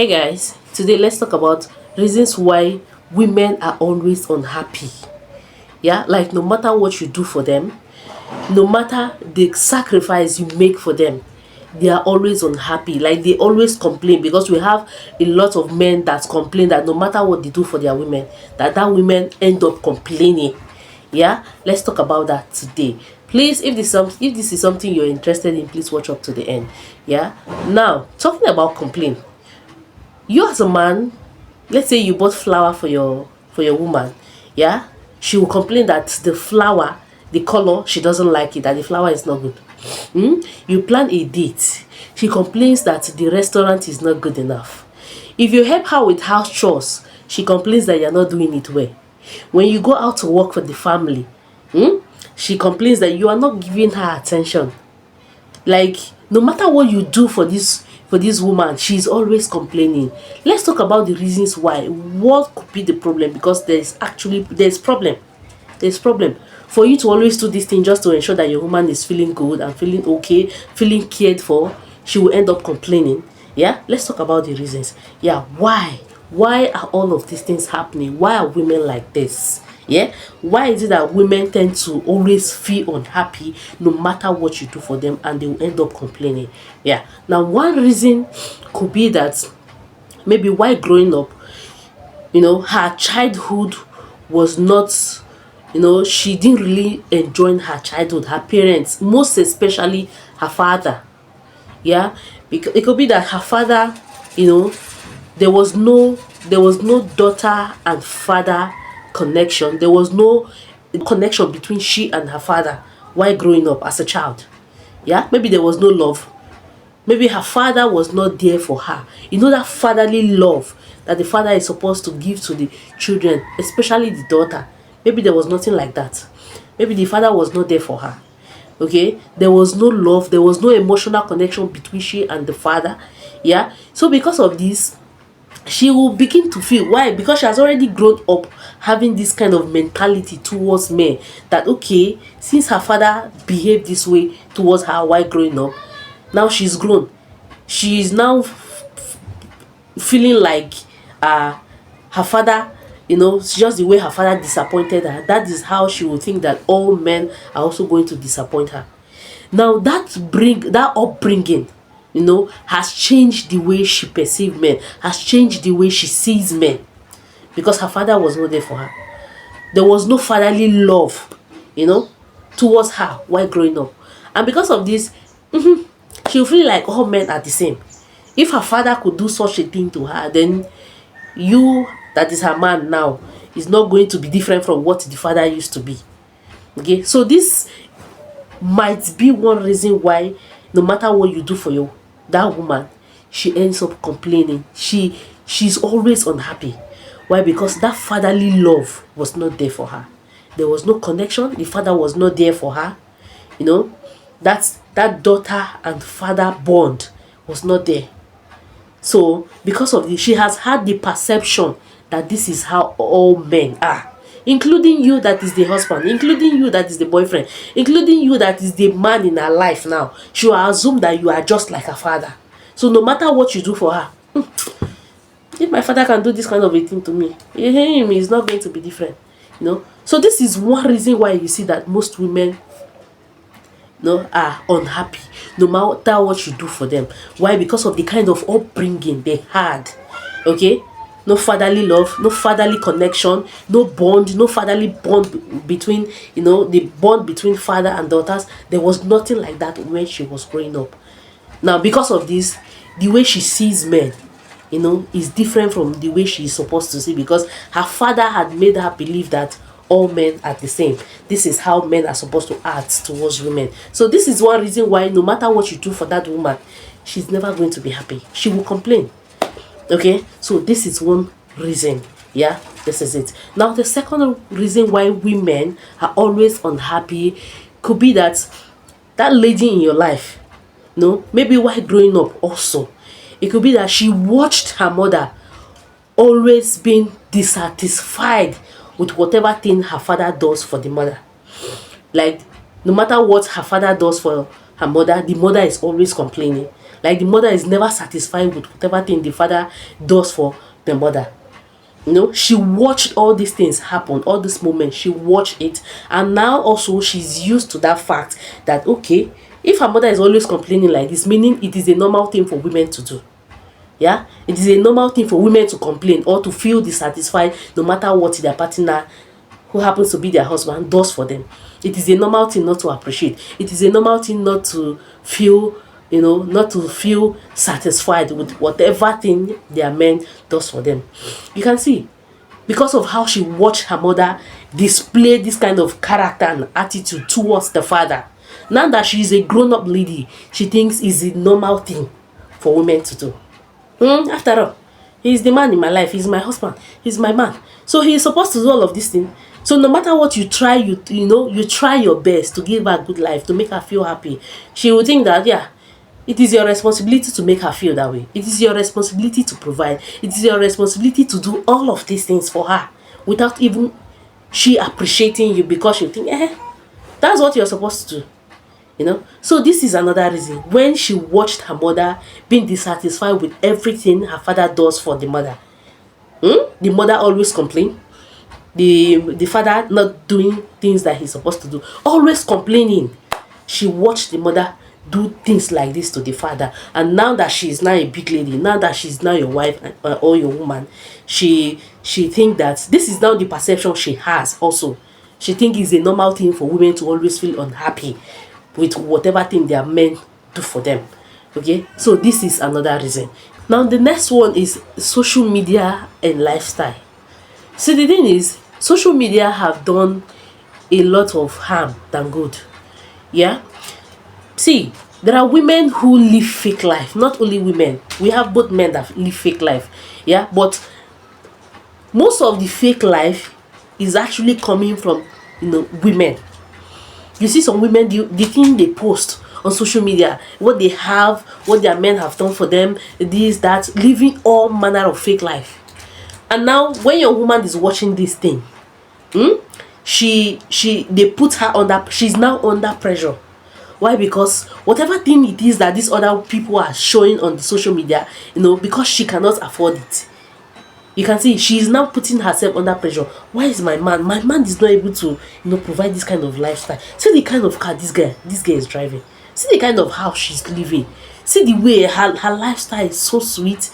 Hey guys, today let's talk about reasons why women are always unhappy. Yeah, like no matter what you do for them, no matter the sacrifice you make for them, they are always unhappy. Like they always complain because we have a lot of men that complain that no matter what they do for their women, that women end up complaining. Yeah, let's talk about that today. Please, if this is something you're interested in, please watch up to the end. Yeah. Now, talking about complaint, you as a man, let's say you bought flour for your woman. Yeah, she will complain that the flour, the color, she doesn't like it, that the flour is not good. You plan a date, she complains that the restaurant is not good enough. If you help her with house chores, she complains that you're not doing it well. When you go out to work for the family, she complains that you are not giving her attention. Like no matter what you do for this woman, she's always complaining. Let's talk about the reasons why. What could be the problem? Because there's problem. There's problem. For you to always do this thing just to ensure that your woman is feeling good and feeling okay, feeling cared for, she will end up complaining. Yeah, let's talk about the reasons. Yeah, why are all of these things happening? Why are women like this? Yeah, why is it that women tend to always feel unhappy no matter what you do for them, and they will end up complaining? Yeah, now one reason could be that maybe while growing up, her childhood was not, she didn't really enjoy her childhood. Her parents, most especially her father. Yeah, because it could be that her father, you know there was no daughter and father connection. There was no connection between she and her father while growing up as a child. Yeah, maybe there was no love. Maybe her father was not there for her. That fatherly love that the father is supposed to give to the children, especially the daughter. Maybe there was nothing like that. Maybe the father was not there for her. Okay, there was no love, there was no emotional connection between she and the father. Yeah, so because of this, she will begin to feel, why? Because she has already grown up having this kind of mentality towards men, that okay, since her father behaved this way towards her while growing up, now she's grown, she is now feeling like her father, just the way her father disappointed her, that is how she will think that all men are also going to disappoint her. Now that upbringing, has changed the way she perceives men, has changed the way she sees men, because her father was not there for her. There was no fatherly love, towards her while growing up. And because of this, she'll feel like all men are the same. If her father could do such a thing to her, then you, that is her man now, is not going to be different from what the father used to be. Okay, so this might be one reason why no matter what you do for that woman, she ends up complaining. She's always unhappy. Why? Because that fatherly love was not there for her. There was no connection. The father was not there for her. That daughter and father bond was not there. So because of this, she has had the perception that this is how all men are, including you that is the husband, including you that is the boyfriend, including you that is the man in her life now. She will assume that you are just like her father. So no matter what you do for her, if my father can do this kind of a thing to me, him is not going to be different. So this is one reason why you see that most women are unhappy no matter what you do for them. Why? Because of the kind of upbringing they had. Okay, no fatherly love, no fatherly connection, no bond, no fatherly bond between, the bond between father and daughters. There was nothing like that when she was growing up. Now because of this, the way she sees men, is different from the way she is supposed to see, because her father had made her believe that all men are the same. This is how men are supposed to act towards women. So this is one reason why no matter what you do for that woman, she's never going to be happy. She will complain. Okay, so this is one reason. Yeah, this is it. Now the second reason why women are always unhappy could be that lady in your life, maybe while growing up also, it could be that she watched her mother always being dissatisfied with whatever thing her father does for the mother. Like no matter what her father does for her mother, the mother is always complaining. Like the mother is never satisfied with whatever thing the father does for the mother. She watched all these things happen, all this moment, she watched it, and now also she's used to that fact that, okay, if her mother is always complaining like this, meaning it is a normal thing for women to do. Yeah, it is a normal thing for women to complain or to feel dissatisfied no matter what their partner, who happens to be their husband, does for them. It is a normal thing not to appreciate. It is a normal thing not to feel, not to feel satisfied with whatever thing their man does for them. You can see, because of how she watched her mother display this kind of character and attitude towards the father. Now that she is a grown-up lady, she thinks it's a normal thing for women to do. After all, he's the man in my life. He's my husband. He's my man. So he is supposed to do all of these things. So no matter what you try, you try your best to give her a good life, to make her feel happy. She will think that, yeah, it is your responsibility to make her feel that way. It is your responsibility to provide. It is your responsibility to do all of these things for her without even she appreciating you, because you think, that's what you're supposed to do. So this is another reason. When she watched her mother being dissatisfied with everything her father does for the mother, the mother always complain, the father not doing things that he's supposed to do, always complaining. She watched the mother do things like this to the father, and now that she is now a big lady, now that she's now your wife or your woman, she think that this is now the perception she has also. She think it's a normal thing for women to always feel unhappy with whatever thing their men do for them. Okay, so this is another reason. Now the next one is social media and lifestyle. See, the thing is, social media have done a lot of harm than good. Yeah, see, there are women who live fake life. Not only women, we have both men that live fake life. Yeah, but most of the fake life is actually coming from women. You see some women, the thing they post on social media, what they have, what their men have done for them, this, that, living all manner of fake life. And now when your woman is watching this thing, they put her under, she's now under pressure. Why? Because whatever thing it is that these other people are showing on the social media, because she cannot afford it. You can see she is now putting herself under pressure. Why is my man is not able to provide this kind of lifestyle? See the kind of car this guy is driving. See the kind of house she's living. See the way her lifestyle is so sweet,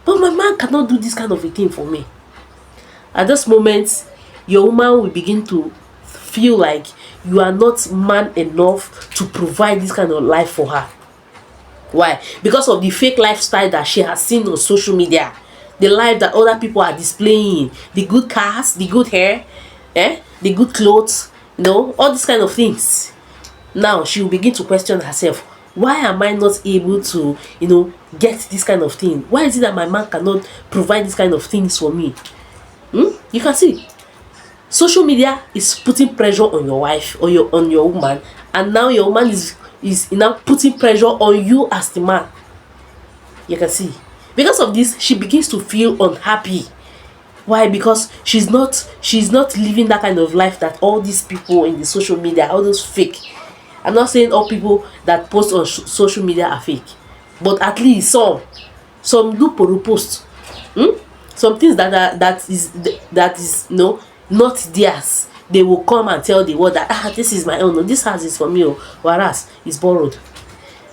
but my man cannot do this kind of a thing for me. At this moment, your woman will begin to feel like you are not man enough to provide this kind of life for her. Why? Because of the fake lifestyle that she has seen on social media. The life that other people are displaying, the good cars, the good hair, the good clothes, all these kind of things. Now she will begin to question herself, why am I not able to get this kind of thing? Why is it that my man cannot provide this kind of things for me? You can see social media is putting pressure on your wife or on your woman, and now your woman is now putting pressure on you as the man. You can see, because of this, she begins to feel unhappy. Why? Because she's not living that kind of life that all these people in the social media, all those fake. I'm not saying all people that post on social media are fake, but at least some do post. Some things that is not theirs. They will come and tell the world that this is my own, this house is for me, whereas it's borrowed.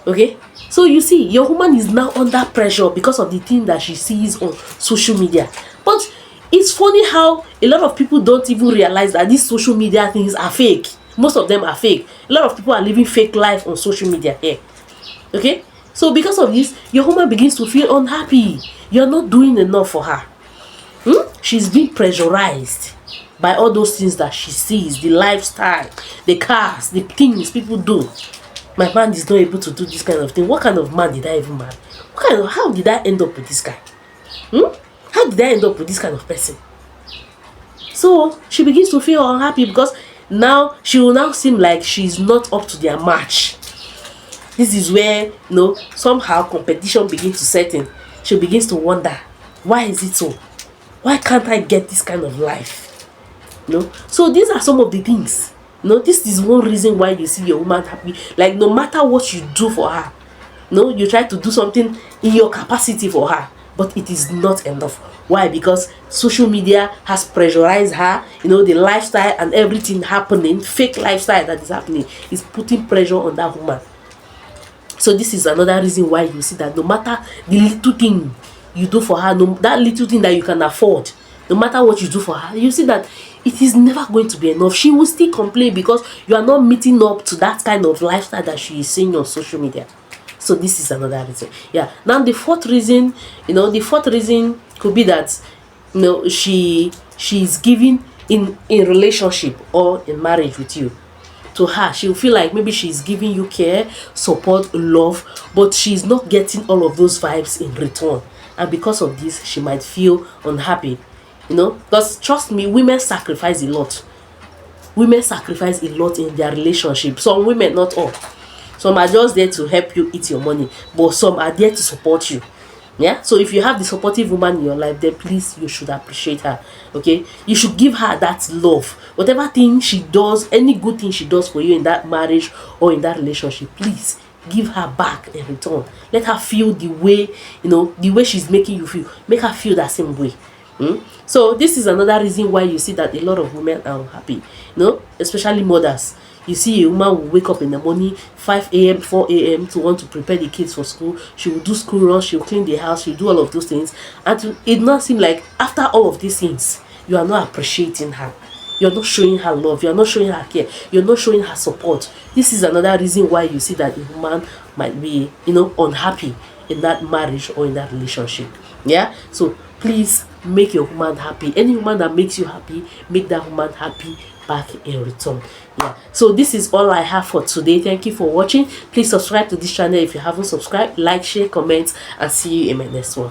Okay, so you see, your woman is now under pressure because of the thing that she sees on social media. But it's funny how a lot of people don't even realize that these social media things are fake. Most of them are fake. A lot of people are living fake life on social media here. Okay, so because of this, your woman begins to feel unhappy. You're not doing enough for her. She's being pressurized by all those things that she sees, the lifestyle, the cars, the things people do. My man is not able to do this kind of thing. What kind of man did I even marry? How did I end up with this guy? How did I end up with this kind of person? So she begins to feel unhappy because now she will now seem like she's not up to their match. This is where somehow competition begins to set in. She begins to wonder, why is it so? Why can't I get this kind of life? So these are some of the things. This is one reason why you see your woman happy. Like no matter what you do for her, No, you try to do something in your capacity for her, but it is not enough. Why? Because social media has pressurized her. The lifestyle and everything happening, fake lifestyle that is happening, is putting pressure on that woman. So this is another reason why you see that no matter the little thing you do for her, that little thing that you can afford, no matter what you do for her, you see that it is never going to be enough. She will still complain because you are not meeting up to that kind of lifestyle that she is seeing on social media. So this is another reason. Yeah. Now the fourth reason, could be that she is giving in relationship or in marriage with you. To her, she'll feel like maybe she's giving you care, support, love, but she's not getting all of those vibes in return. And because of this, she might feel unhappy. Because trust me, women sacrifice a lot. Women sacrifice a lot in their relationship. Some women, not all. Some are just there to help you eat your money, but some are there to support you. Yeah, so if you have the supportive woman in your life, then please, you should appreciate her. Okay, you should give her that love. Whatever thing she does, any good thing she does for you in that marriage or in that relationship, please give her back in return. Let her feel the way she's making you feel. Make her feel that same way. So this is another reason why you see that a lot of women are unhappy. Especially mothers. You see a woman will wake up in the morning 5 a.m., 4 a.m. to want to prepare the kids for school. She will do school runs, she will clean the house, she will do all of those things. And it not seem like after all of these things, you are not appreciating her. You're not showing her love. You're not showing her care. You're not showing her support. This is another reason why you see that a woman might be, unhappy in that marriage or in that relationship. Yeah? So please make your woman happy. Any woman that makes you happy, make that woman happy back in return. Yeah, so this is all I have for today. Thank you for watching. Please subscribe to this channel if you haven't subscribed. Like, share, comment, and see you in my next one.